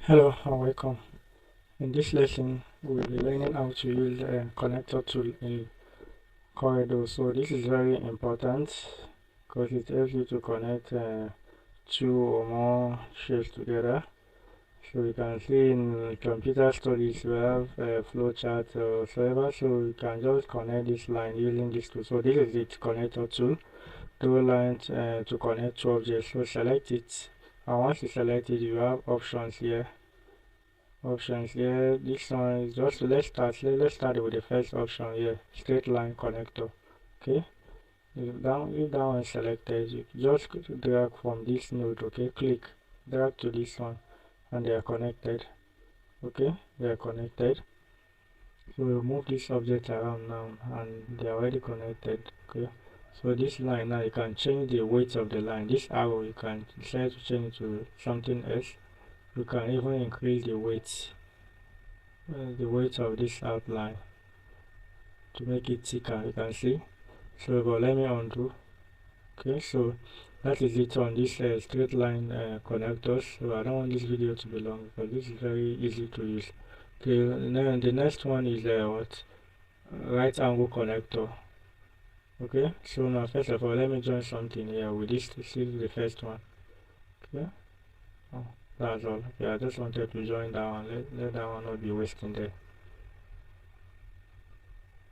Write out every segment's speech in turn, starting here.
Hello and welcome. In this lesson, we'll be learning how to use a connector tool in CorelDRAW. So this is very important because it helps you to connect two or more shapes together. So you can see in computer studies we have flowcharts or whatever. So you can just connect this line using this tool. So this is it, connector tool. Draw lines to connect two objects. So select it, and once you select it, you have options here. This one is just let's start with the first option here, straight line connector. Okay, if that one is selected, you just drag from this node. Okay, click, drag to this one, and they are connected. Okay, they are connected. So we'll move this object around now, and they are already connected. Okay, so this line now, you can change the weight of the line. This arrow, you can decide to change to something else. You can even increase the weight of this outline to make it thicker. You can see. So but let me undo. Okay, so that is it on this straight line connectors. So I don't want this video to be long because this is very easy to use. Okay, now the next one is what, right angle connector. Okay, so now first of all, let me join something here with this. This is the first one. Okay, oh, that's all. Okay, I just wanted to join that one. Let that one not be wasting there.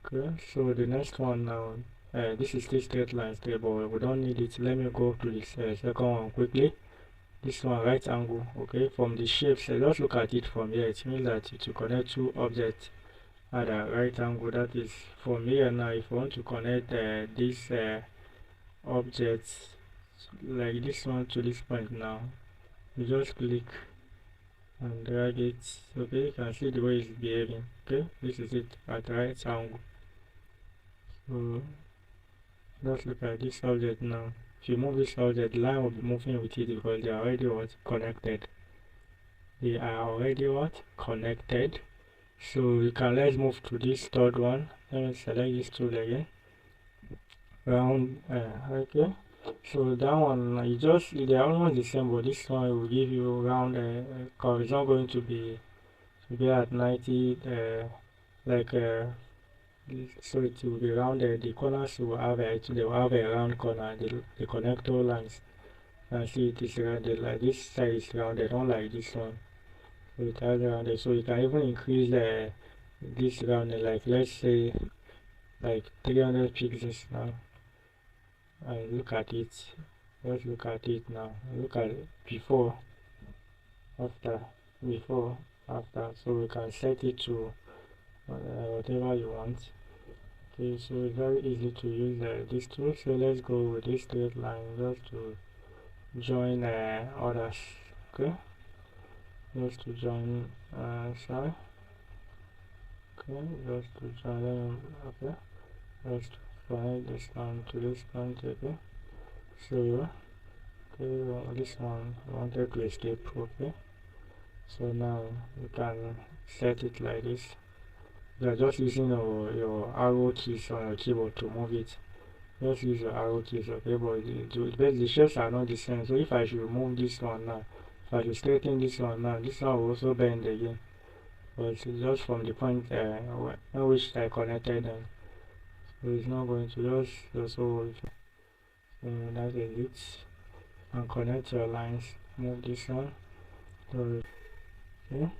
Okay, so the next one now, this is still straight line straight, but we don't need it. Let me go to this second one quickly. This one, right angle. Okay, from the shapes, just look at it from here. It means that to connect two objects at a right angle, that is from here. Now if you want to connect this object like this one to this point, now you just click and drag it. Okay, you can see the way it's behaving. Okay, this is it at right angle. So let's look at this object now. If you move this object, the line will be moving with it because they are already what, connected. They are already what, connected. So you can, let's move to this third one. Let me select this tool again. Round, okay. So that one, you just, they are almost the same, but this one will give you round. It's not going to be at 90, like so it will be rounded. The corners will have they will have a round corner. The connector lines, and see it is rounded, like this side is rounded, unlike this one. So it has rounded. So you can even increase this rounded, like let's say like 300 pixels now. And look at it. Let's look at it now. Look at it before, after, before, after. So we can set it to whatever you want. Okay, so it's very easy to use this tool. So let's go with this straight line just to join others. Okay, just to join sorry. Okay, just to join them. Okay, just to connect this one to this point. Okay, so okay, this one wanted to escape. Okay, so now you can set it like this. You are just using your arrow keys on your keyboard to move it. Just use your arrow keys, okay, but the shapes are not the same. So if I should remove this one now, if I should straighten this one now, this one will also bend again. But it's just from the point in which I connected them. So it's not going to just hold. So that is it. And connect your lines. Move this one. So, okay.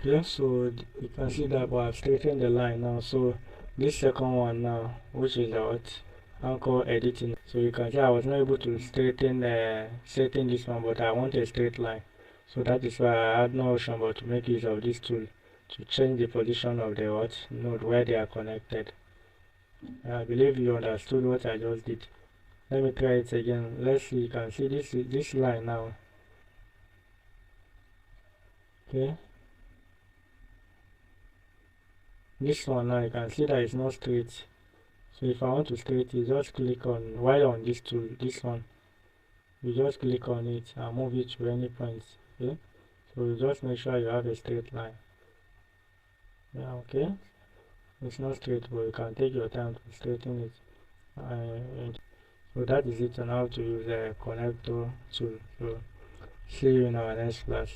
Yeah, so you can see that we have straightened the line now. So this second one now, which is what anchor editing. So you can see I was not able to straighten this one, but I want a straight line. So that is why I had no option but to make use of this tool to change the position of the node where they are connected. I believe you understood what I just did. Let me try it again. Let's see. You can see this line now. Okay. This one now, you can see that it's not straight. So if I want to straight it, just click on, while on this tool, this one, you just click on it and move it to any point. Okay, so you just make sure you have a straight line. Yeah, okay, it's not straight, but you can take your time to straighten it. So that is it on how to use a connector tool. So see you in our next class.